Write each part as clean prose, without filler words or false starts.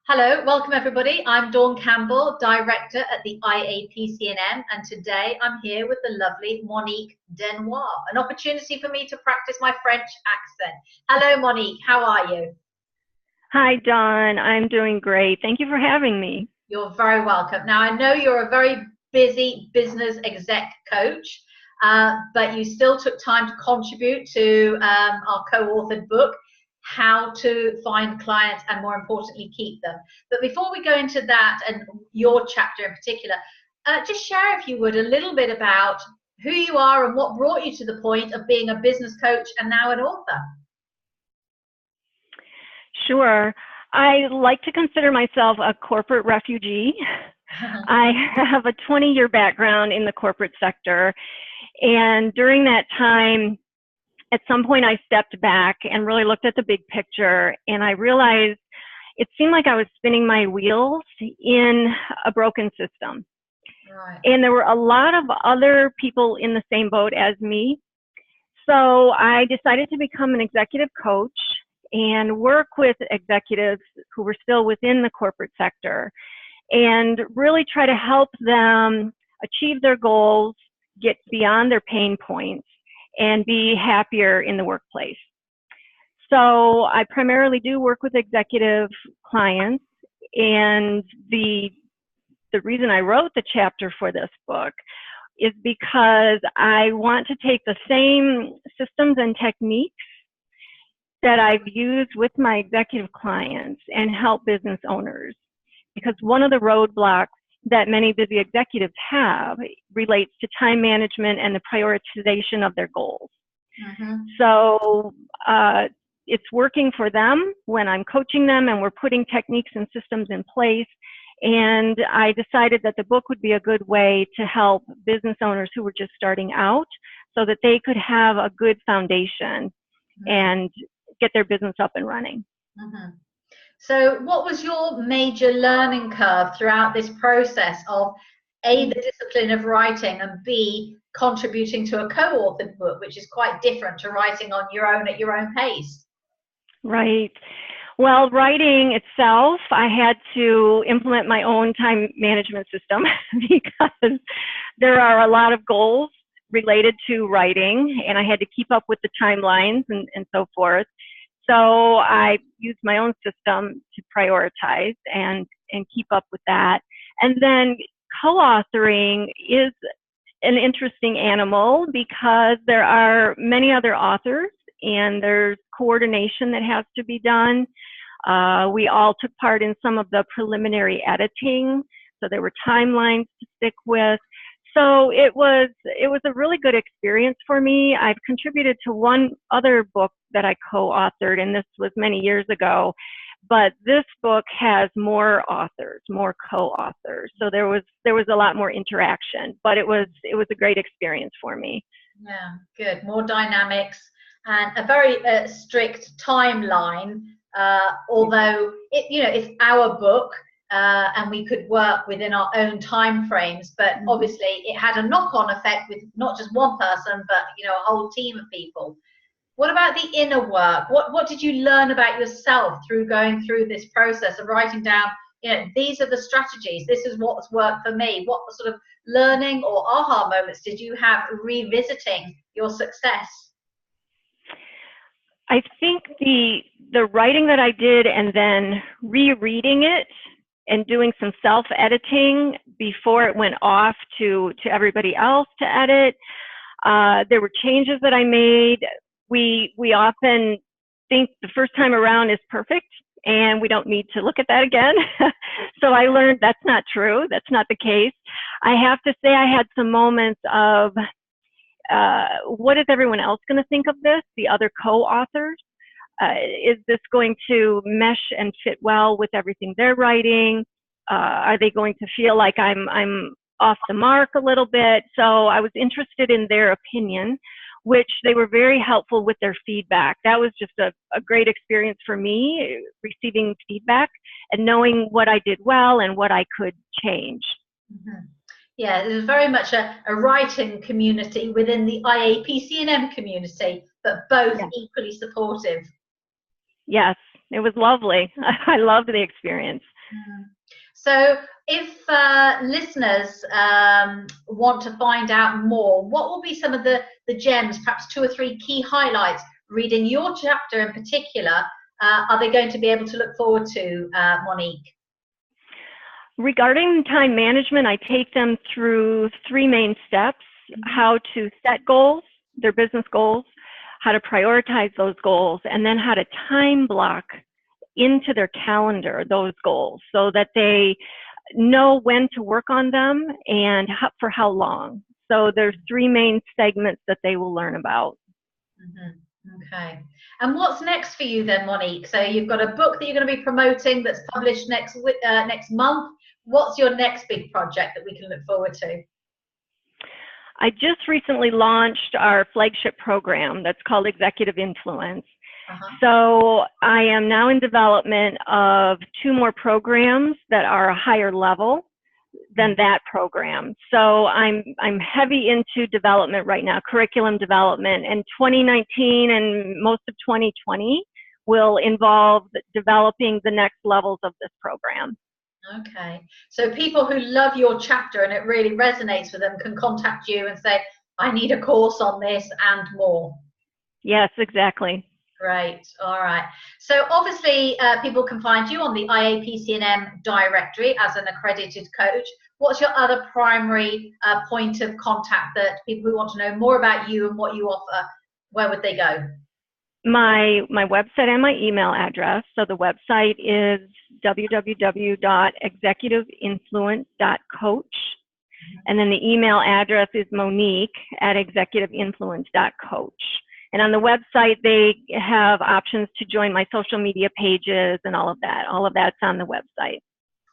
Hello, welcome everybody. I'm Dawn Campbell, Director at the IAPC&M, and today I'm here with the lovely Monique Daigneault, an opportunity for me to practice my French accent. Hello Monique, how are you? Hi Dawn, I'm doing great. Thank you for having me. You're very welcome. Now I know you're a very busy business exec coach, but you still took time to contribute to our co-authored book, How to Find Clients and more importantly keep them. But before we go into that and your chapter in particular, just share, if you would, a little bit about who you are and what brought you to the point of being a business coach and now an author. Sure. I like to consider myself a corporate refugee. I have a 20-year background in the corporate sector, and during that time, at some point I stepped back and really looked at the big picture, and I realized it seemed like I was spinning my wheels in a broken system. Right. And there were a lot of other people in the same boat as me. So I decided to become an executive coach and work with executives who were still within the corporate sector and really try to help them achieve their goals, get beyond their pain points, and be happier in the workplace. So I primarily do work with executive clients, and the reason I wrote the chapter for this book is because I want to take the same systems and techniques that I've used with my executive clients and help business owners. Because one of the roadblocks that many busy executives have relates to time management and the prioritization of their goals. Mm-hmm. So it's working for them when I'm coaching them and we're putting techniques and systems in place. And I decided that the book would be a good way to help business owners who were just starting out so that they could have a good foundation and get their business up and running. Mm-hmm. So what was your major learning curve throughout this process of A, the discipline of writing, and B, contributing to a co-authored book, which is quite different to writing on your own at your own pace? Right. Well, writing itself, I had to implement my own time management system because there are a lot of goals related to writing, and I had to keep up with the timelines and so forth. So I used my own system to prioritize and keep up with that. And then co-authoring is an interesting animal because there are many other authors and there's coordination that has to be done. We all took part in some of the preliminary editing, so there were timelines to stick with. So it was a really good experience for me. I've contributed to one other book that I co-authored, and this was many years ago. But this book has more authors, more co-authors. So there was a lot more interaction, but it was a great experience for me. Yeah, good. More dynamics and a very strict timeline. Although it's our book. And we could work within our own time frames, but obviously it had a knock-on effect with not just one person, but a whole team of people. What about the inner work? What did you learn about yourself through going through this process of writing down, these are the strategies, this is what's worked for me? What sort of learning or aha moments did you have revisiting your success? I think the writing that I did and then rereading it and doing some self-editing before it went off to everybody else to edit. There were changes that I made. We often think the first time around is perfect and we don't need to look at that again. So I learned that's not true. That's not the case. I have to say I had some moments of what is everyone else going to think of this, the other co-authors? Is this going to mesh and fit well with everything they're writing? Are they going to feel like I'm off the mark a little bit? So I was interested in their opinion, which they were very helpful with their feedback. That was just a great experience for me, receiving feedback and knowing what I did well and what I could change. Mm-hmm. Yeah, there's very much a writing community within the IAPC&M community, but both equally supportive. Yes, it was lovely. I loved the experience. So if listeners want to find out more, what will be some of the gems, perhaps 2 or 3 key highlights reading your chapter in particular, are they going to be able to look forward to, Monique? Regarding time management, I take them through 3 main steps: how to set goals, their business goals, how to prioritize those goals, and then how to time block into their calendar those goals so that they know when to work on them and for how long. So there's 3 main segments that they will learn about. Okay. And what's next for you then, Monique? So you've got a book that you're going to be promoting that's published next month. What's your next big project that we can look forward to? I just recently launched our flagship program that's called Executive Influence. So I am now in development of 2 more programs that are a higher level than that program. So I'm heavy into development right now, curriculum development, and 2019 and most of 2020 will involve developing the next levels of this program. Okay, so people who love your chapter and it really resonates with them can contact you and say, I need a course on this and more. Yes, exactly. Great. All right. So obviously people can find you on the IAPC&M directory as an accredited coach. What's your other primary point of contact that people who want to know more about you and what you offer, where would they go? My website and my email address. So the website is www.executiveinfluence.coach. And then the email address is Monique@executiveinfluence.coach. And on the website, they have options to join my social media pages and all of that. All of that's on the website.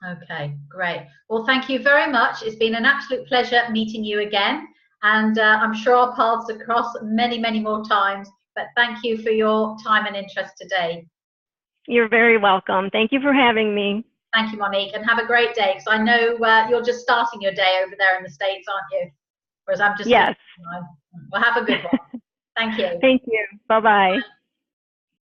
Okay, great. Well, thank you very much. It's been an absolute pleasure meeting you again. And I'm sure our paths will cross many, many more times. But thank you for your time and interest today. You're very welcome. Thank you for having me. Thank you, Monique, and have a great day, because I know you're just starting your day over there in the States, aren't you? Whereas I'm just... Yes. Well, have a good one. Thank you. Thank you. Bye-bye.